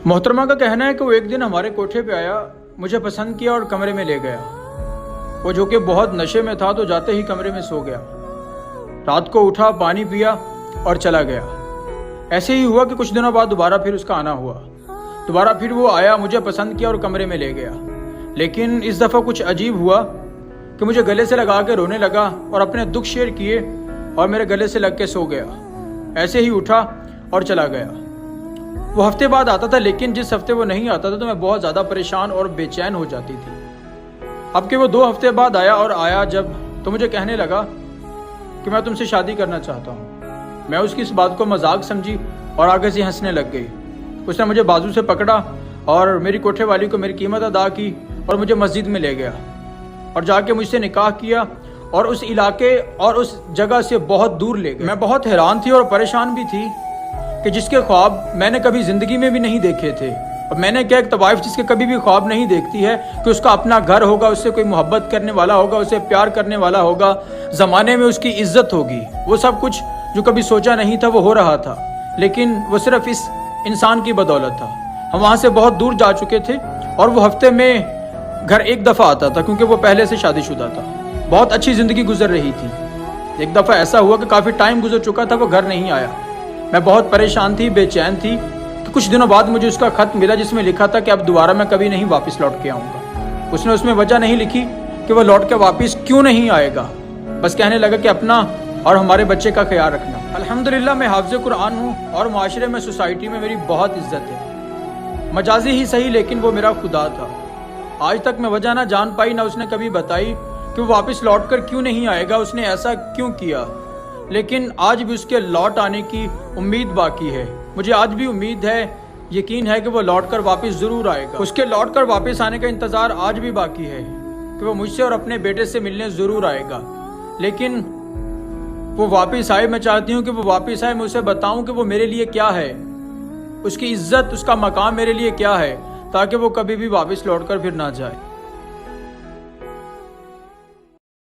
محترمہ کا کہنا ہے کہ وہ ایک دن ہمارے کوٹھے پہ آیا، مجھے پسند کیا اور کمرے میں لے گیا۔ وہ جو کہ بہت نشے میں تھا تو جاتے ہی کمرے میں سو گیا۔ رات کو اٹھا، پانی پیا اور چلا گیا۔ ایسے ہی ہوا کہ کچھ دنوں بعد دوبارہ پھر اس کا آنا ہوا۔ دوبارہ پھر وہ آیا، مجھے پسند کیا اور کمرے میں لے گیا۔ لیکن اس دفعہ کچھ عجیب ہوا کہ مجھے گلے سے لگا کے رونے لگا اور اپنے دکھ شیئر کیے اور میرے گلے سے لگ کے سو گیا۔ ایسے ہی اٹھا اور چلا گیا۔ وہ ہفتے بعد آتا تھا، لیکن جس ہفتے وہ نہیں آتا تھا تو میں بہت زیادہ پریشان اور بے چین ہو جاتی تھی۔ اب کہ وہ 2 ہفتے بعد آیا جب تو مجھے کہنے لگا کہ میں تم سے شادی کرنا چاہتا ہوں۔ میں اس کی اس بات کو مذاق سمجھی اور آگے سے ہنسنے لگ گئی۔ اس نے مجھے بازو سے پکڑا اور میری کوٹھے والی کو میری قیمت ادا کی اور مجھے مسجد میں لے گیا اور جا کے مجھ سے نکاح کیا اور اس علاقے اور اس جگہ سے بہت دور لے گئے۔ میں بہت حیران تھی اور پریشان بھی تھی کہ جس کے خواب میں نے کبھی زندگی میں بھی نہیں دیکھے تھے۔ اور میں نے کیا، ایک طوائف جس کے کبھی بھی خواب نہیں دیکھتی ہے کہ اس کا اپنا گھر ہوگا، اس سے کوئی محبت کرنے والا ہوگا، اسے پیار کرنے والا ہوگا، زمانے میں اس کی عزت ہوگی۔ وہ سب کچھ جو کبھی سوچا نہیں تھا وہ ہو رہا تھا، لیکن وہ صرف اس انسان کی بدولت تھا۔ ہم وہاں سے بہت دور جا چکے تھے اور وہ ہفتے میں گھر ایک دفعہ آتا تھا کیونکہ وہ پہلے سے شادی شدہ تھا۔ بہت اچھی زندگی گزر رہی تھی۔ ایک دفعہ ایسا ہوا کہ کافی ٹائم گزر چکا تھا، وہ گھر نہیں آیا۔ میں بہت پریشان تھی، بے چین تھی کہ کچھ دنوں بعد مجھے اس کا خط ملا جس میں لکھا تھا کہ اب دوبارہ میں کبھی نہیں واپس لوٹ کے آؤں گا۔ اس نے اس میں وجہ نہیں لکھی کہ وہ لوٹ کے واپس کیوں نہیں آئے گا، بس کہنے لگا کہ اپنا اور ہمارے بچے کا خیال رکھنا۔ الحمدللہ میں حافظ قرآن ہوں اور معاشرے میں، سوسائٹی میں میری بہت عزت ہے۔ مجازی ہی صحیح، لیکن وہ میرا خدا تھا۔ آج تک میں وجہ نہ جان پائی، نہ اس نے کبھی بتائی کہ وہ واپس لوٹ کر کیوں نہیں آئے گا، اس نے ایسا کیوں کیا۔ لیکن آج بھی اس کے لوٹ آنے کی امید باقی ہے۔ مجھے آج بھی امید ہے، یقین ہے کہ وہ لوٹ کر واپس ضرور آئے گا۔ اس کے لوٹ کر واپس آنے کا انتظار آج بھی باقی ہے کہ وہ مجھ سے اور اپنے بیٹے سے ملنے ضرور آئے گا۔ لیکن وہ واپس آئے، میں چاہتی ہوں کہ وہ واپس آئے، میں اسے بتاؤں کہ وہ میرے لیے کیا ہے، اس کی عزت، اس کا مقام میرے لیے کیا ہے، تاکہ وہ کبھی بھی واپس لوٹ کر پھر نہ جائے۔